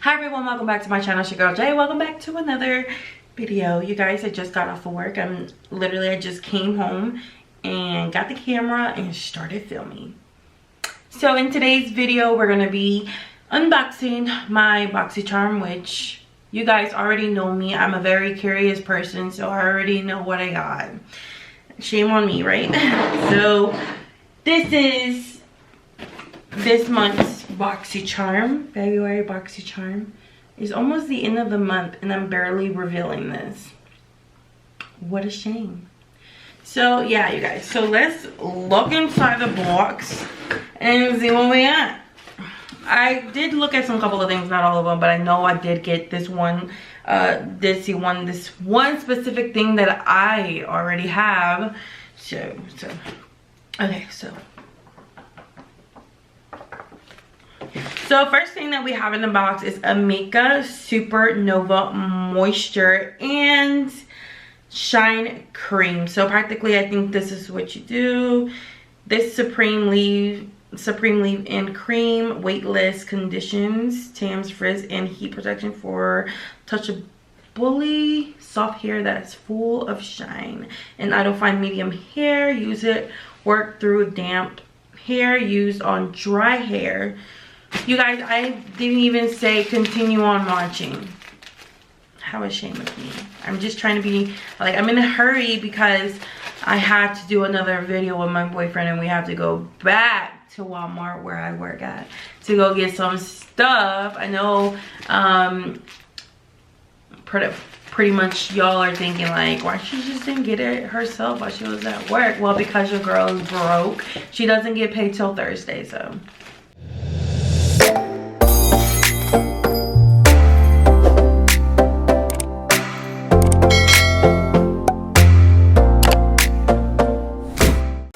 Hi everyone, welcome back to my channel. It's your girl Jay. Welcome back to another video. You guys, I just got off of work. I just came home and got the camera and started filming. So in today's video, we're gonna be unboxing my BOXYCHARM, which you guys already know me. I'm a very curious person, so I already know what I got. Shame on me, right? So this is this month's BOXYCHARM, February BOXYCHARM. It's almost the end of the month and I'm barely revealing this. What a shame. So yeah, you guys, so let's look inside the box and see what we got. I did look at some couple of things, not all of them, but I know I did get this one, this one specific thing that I already have. So first thing that we have in the box is Amika Supernova Moisture and Shine Cream. So practically I think this is what you do. This Supreme Leave-In Cream, weightless, conditions, tams, frizz, and heat protection for touchability, soft hair that's full of shine. And I don't find medium hair. Use it, work through damp hair, used on dry hair. You guys, I didn't even say continue on watching. How ashamed of me. I'm just trying to be, like, I'm in a hurry because I had to do another video with my boyfriend and we have to go back to Walmart where I work at to go get some stuff. I know pretty much y'all are thinking like, why she just didn't get it herself while she was at work? Well, because your girl is broke. She doesn't get paid till Thursday, so.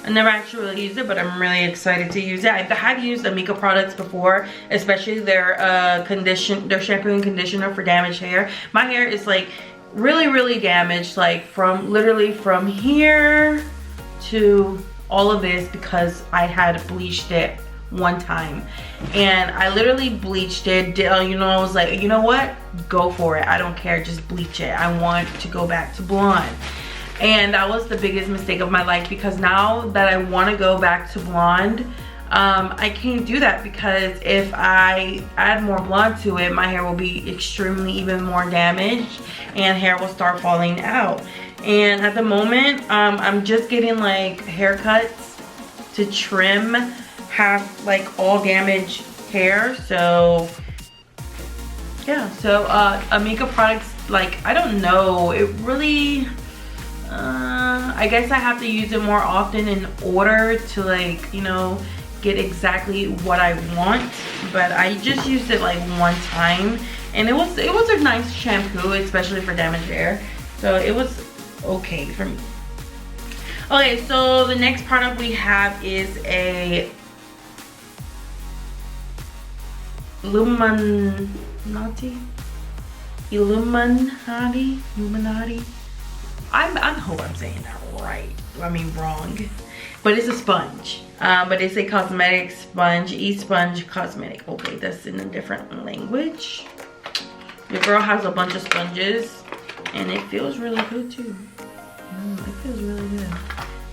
I never actually used it, but I'm really excited to use it. I have used Amika products before, especially their shampoo and conditioner for damaged hair. My hair is like really damaged, like literally from here to all of this, because I had bleached it one time and I literally bleached it. You know, I was like, you know what, go for it, I don't care, just bleach it. I want to go back to blonde. And that was the biggest mistake of my life, because now that I want to go back to blonde, I can't do that, because if I add more blonde to it, my hair will be extremely even more damaged and hair will start falling out. And at the moment, I'm just getting like haircuts to trim half, like all damaged hair. So yeah, so Amika products, like, I don't know, it really I guess I have to use it more often in order to, like, you know, get exactly what I want. But I just used it like one time and it was a nice shampoo, especially for damaged hair, so it was okay for me. Okay, so the next product we have is a Illuminati. I hope I'm saying that right. I mean, wrong. But it's a sponge. But it's a cosmetic sponge, e-sponge cosmetic. Okay, that's in a different language. Your girl has a bunch of sponges and it feels really good too. It feels really good.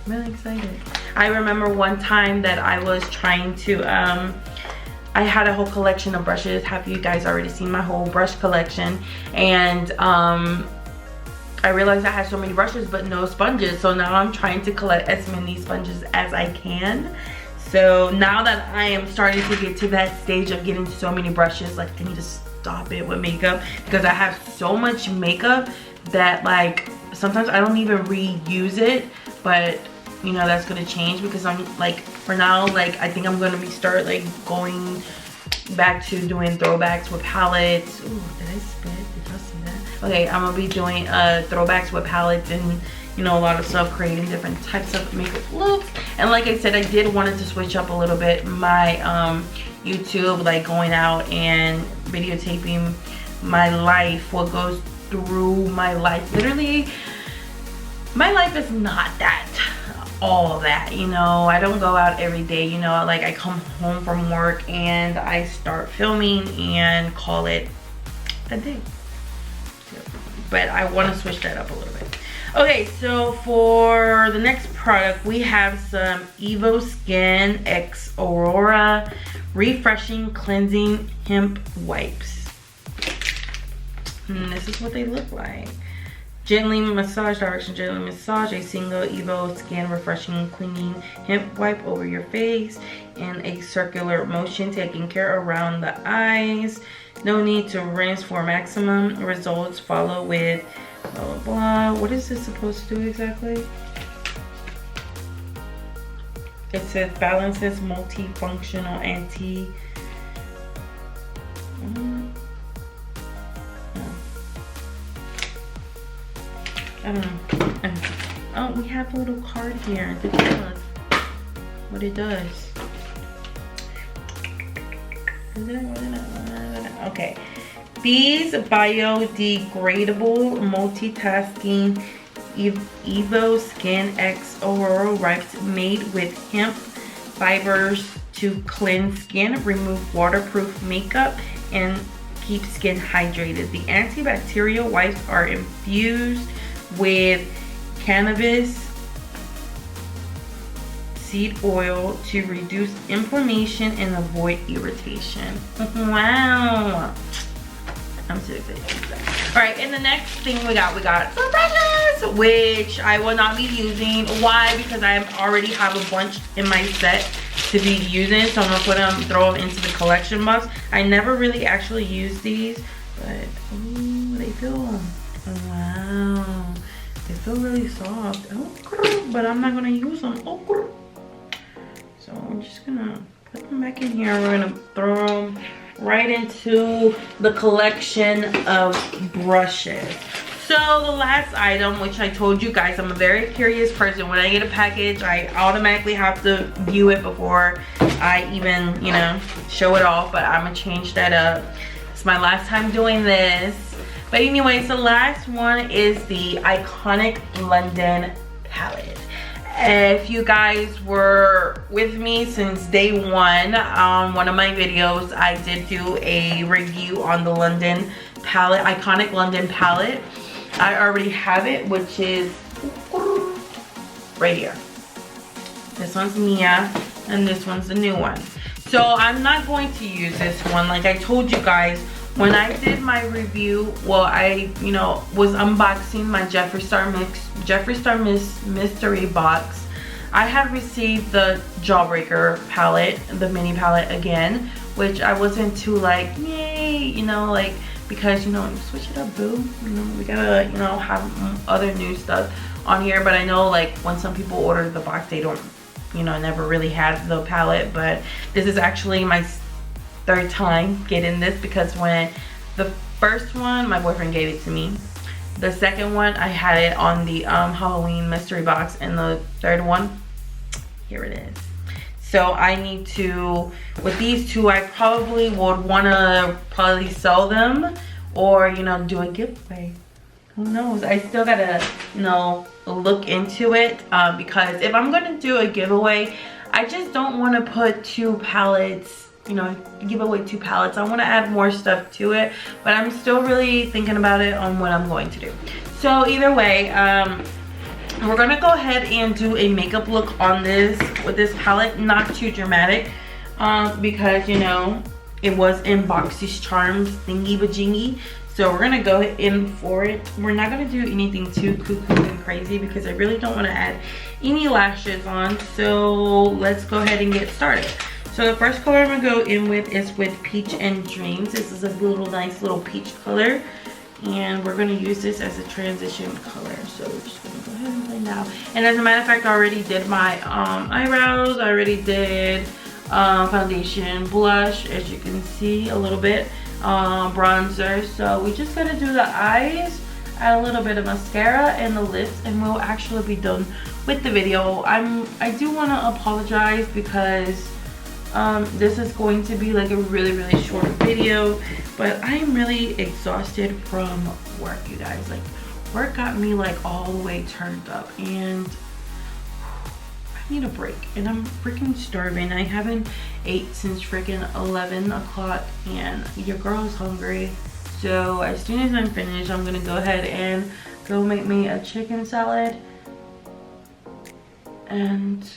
I'm really excited. I remember one time that I was trying to, I had a whole collection of brushes. Have you guys already seen my whole brush collection? And I realized I had so many brushes but no sponges, so now I'm trying to collect as many sponges as I can. So now that I am starting to get to that stage of getting so many brushes, like, I need to stop it with makeup, because I have so much makeup that, like, sometimes I don't even reuse it. But you know, that's gonna change, because I'm like, for now, like, I think I'm gonna start like going back to doing throwbacks with palettes. Ooh, did I spit? Did y'all see that? Okay, I'm gonna be doing throwbacks with palettes and, you know, a lot of stuff, creating different types of makeup looks. And like I said, I did wanted to switch up a little bit my YouTube, like going out and videotaping my life, what goes through my life. Literally, my life is not that all that, you know. I don't go out every day, you know. Like, I come home from work and I start filming and call it a day. But I want to switch that up a little bit. Okay, so for the next product, we have some Evio Skin X Aurora Refreshing Cleansing Hemp Wipes. And this is what they look like. Gently massage, direction gently massage a single Evio Skin Refreshing Cleaning Hemp Wipe over your face in a circular motion, taking care around the eyes. No need to rinse for maximum results. Follow with blah blah blah. What is this supposed to do exactly? It says balances multifunctional anti. I don't know. Oh, we have a little card here to tell us what it does. Okay. These biodegradable multitasking Evio Skin X Aurora wipes made with hemp fibers to cleanse skin, remove waterproof makeup, and keep skin hydrated. The antibacterial wipes are infused with cannabis seed oil to reduce inflammation and avoid irritation. Wow. I'm so excited. All right, and the next thing we got some brushes, which I will not be using. Why? Because I already have a bunch in my set to be using, so I'm gonna put them, throw them into the collection box. I never really actually use these, but ooh, they feel, oh, wow, they feel really soft. Oh, but I'm not gonna use them. Oh, so I'm just gonna put them back in here. We're gonna throw them right into the collection of brushes. So the last item, which I told you guys, I'm a very curious person. When I get a package, I automatically have to view it before I even, you know, show it off. But I'm gonna change that up. It's my last time doing this. But anyways, the last one is the iconic London palette. If you guys were with me since day one on one of my videos, I did do a review on the London palette, iconic London palette. I already have it, which is right here. This one's Mia, and this one's the new one. So I'm not going to use this one. Like I told you guys, when I did my review, well, I, you know, was unboxing my Jeffree Star mystery box. I had received the Jawbreaker palette, the mini palette again, which I wasn't too like, yay, you know, like, because, you know, switch it up, boo. You know, we gotta, you know, have other new stuff on here. But I know, like, when some people order the box, they don't, you know, never really had the palette. But this is actually my third time getting this, because when the first one, my boyfriend gave it to me. The second one, I had it on the Halloween mystery box, and the third one, here it is. So I need to, with these two, I probably would want to probably sell them, or, you know, do a giveaway. Who knows? I still gotta, you know, look into it, because if I'm gonna do a giveaway, I just don't want to put two palettes, you know, give away two palettes. I want to add more stuff to it, but I'm still really thinking about it on what I'm going to do. So either way, we're gonna go ahead and do a makeup look on this with this palette. Not too dramatic, because, you know, it was in BOXYCHARM thingy bajingy. So we're gonna go in for it. We're not gonna do anything too cuckoo and crazy, because I really don't want to add any lashes on. So let's go ahead and get started. So the first color I'm gonna go in with is with Peach and Dreams. This is a little nice little peach color, and we're gonna use this as a transition color. So we're just gonna go ahead and blend out. And as a matter of fact, I already did my eyebrows. I already did foundation, blush, as you can see, a little bit, bronzer. So we just gotta do the eyes, add a little bit of mascara, and the lips, and we'll actually be done with the video. I do want to apologize, because this is going to be like a really short video, but I am really exhausted from work, you guys. Like, work got me like all the way turned up, and I need a break, and I'm freaking starving. I haven't ate since freaking 11 o'clock, and your girl is hungry. So as soon as I'm finished, I'm gonna go ahead and go make me a chicken salad and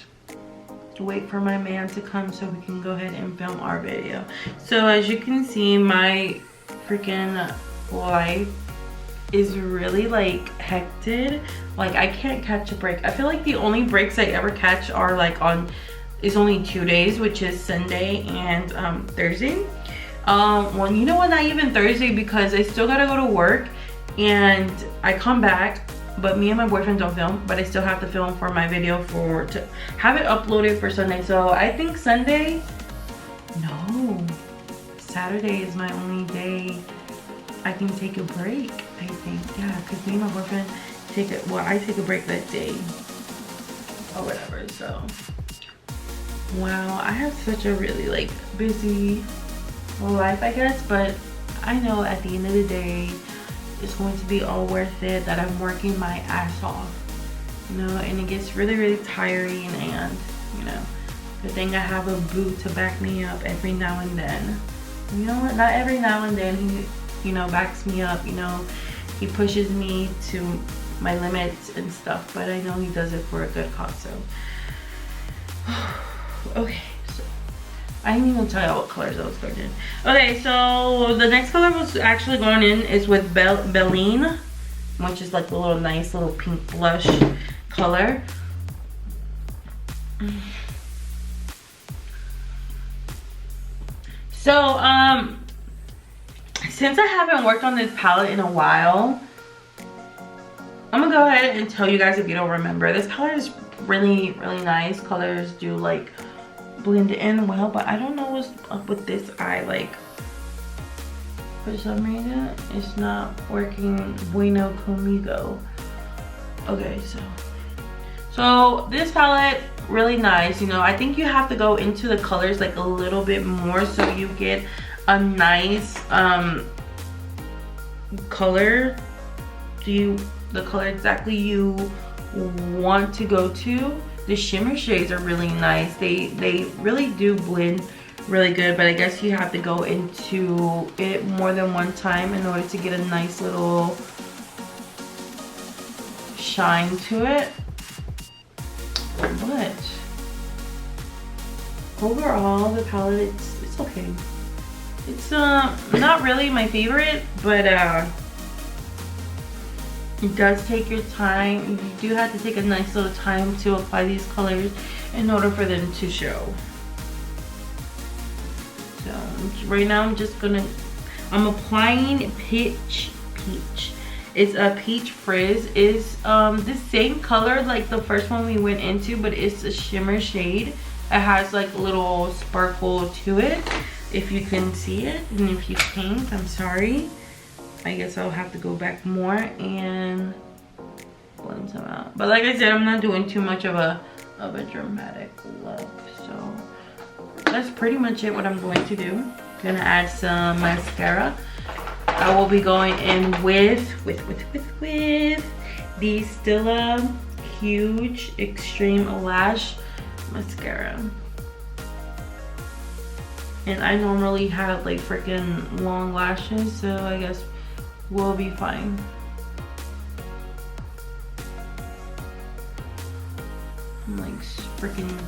wait for my man to come so we can go ahead and film our video. So as you can see, my freaking life is really like hectic. Like I can't catch a break. I feel like the only breaks I ever catch are like is only 2 days, which is Sunday and Thursday. Well, you know what, not even Thursday, because I still gotta go to work and I come back, but me and my boyfriend don't film, but I still have to film for my video to have it uploaded for Sunday. So I think Sunday, no, Saturday is my only day I can take a break, I think. Yeah, because me and my boyfriend I take a break that day or whatever. So wow, I have such a really like busy life, I guess, but I know at the end of the day it's going to be all worth it, that I'm working my ass off, you know, and it gets really, really tiring. And you know, good thing I have a boo to back me up every now and then. You know what, not every now and then he, you know, backs me up, you know, he pushes me to my limits and stuff, but I know he does it for a good cause. So okay, so I didn't even tell you what colors I was going in. Okay, so the next color I was actually going in is with Belline, which is like a little nice little pink blush color. So since I haven't worked on this palette in a while, I'm gonna go ahead and tell you guys if you don't remember. This color is really, really nice. Colors do like blend in well, but I don't know what's up with this eye. Like for some reason it's not working bueno conmigo. Okay, so this palette, really nice. You know, I think you have to go into the colors like a little bit more so you get a nice color. The color exactly you want to go to. The shimmer shades are really nice. They really do blend really good, but I guess you have to go into it more than one time in order to get a nice little shine to it. But overall, the palette, it's okay. It's not really my favorite, but it does take your time. You do have to take a nice little time to apply these colors in order for them to show. So right now I'm applying Peach. It's a peach frizz. It's the same color like the first one we went into, but it's a shimmer shade. It has like a little sparkle to it, if you can see it, and if you can't, I'm sorry. I guess I'll have to go back more and blend some out. But like I said, I'm not doing too much of a dramatic look. So that's pretty much it what I'm going to do. Gonna add some mascara. I will be going in with the Stila Huge Extreme Lash Mascara. And I normally have like freaking long lashes, so I guess we'll be fine. I'm like freaking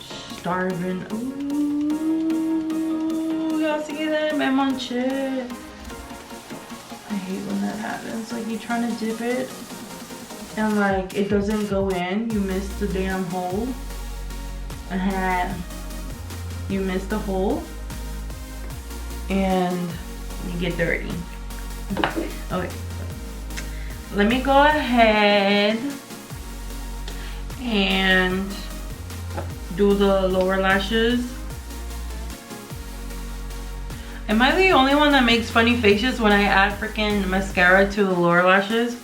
starving. Ooh, y'all see that? Me manché. I hate when that happens. Like you're trying to dip it and like it doesn't go in. You miss the damn hole. You miss the hole and you get dirty. Okay, let me go ahead and do the lower lashes. Am I the only one that makes funny faces when I add freaking mascara to the lower lashes?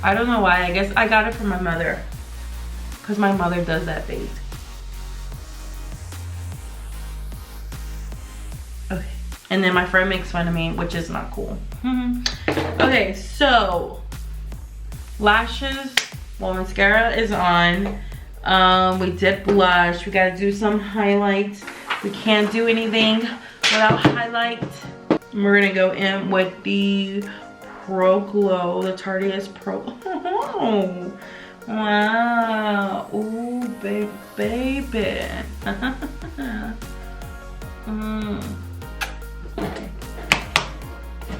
I don't know why. I guess I got it from my mother, because my mother does that face. Okay, and then my friend makes fun of me, which is not cool. Okay, so lashes, well, mascara is on. We did blush. We gotta do some highlights. We can't do anything without highlight. We're gonna go in with the Pro Glow, the Tarteist Pro. Oh, wow. Ooh, baby. Okay.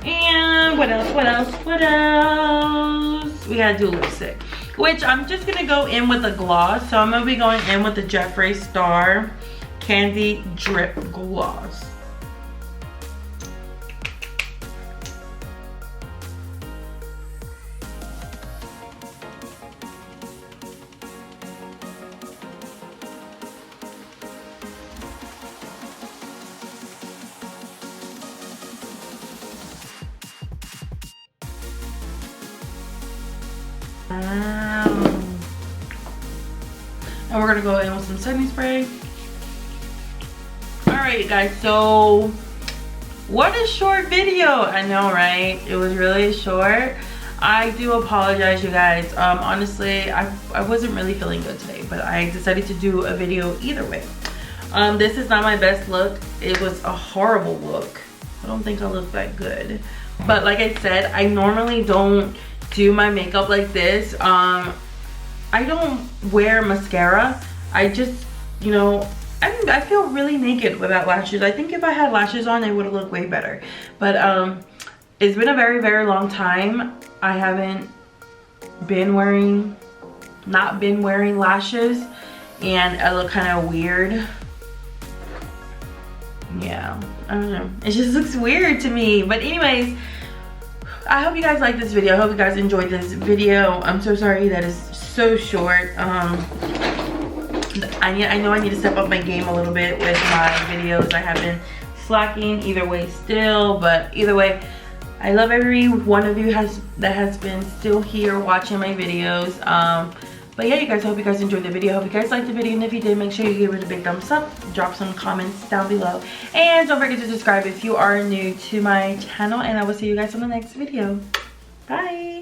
And what else? We gotta do lipstick, which I'm just gonna go in with a gloss. So I'm gonna be going in with the Jeffree Star Candy Drip Gloss. And we're gonna go in with some setting spray. Alright guys, so what a short video. I know, right? It was really short. I do apologize, you guys. Honestly, I wasn't really feeling good today, but I decided to do a video either way. This is not my best look. It was a horrible look. I don't think I look that good. But like I said, I normally don't do my makeup like this. I don't wear mascara. I just, you know, I feel really naked without lashes. I think if I had lashes on, it would have looked way better. But it's been a very, very long time. I haven't been wearing, not been wearing lashes, and I look kind of weird. Yeah, I don't know. It just looks weird to me. But anyways, I hope you guys like this video. I hope you guys enjoyed this video. I'm so sorry that it's so short. I know I need to step up my game a little bit with my videos. I have been slacking either way still, but either way, I love every one of you that has been still here watching my videos. But yeah, you guys, I hope you guys enjoyed the video. I hope you guys liked the video, and if you did, make sure you give it a big thumbs up. Drop some comments down below, and don't forget to subscribe if you are new to my channel, and I will see you guys on the next video. Bye.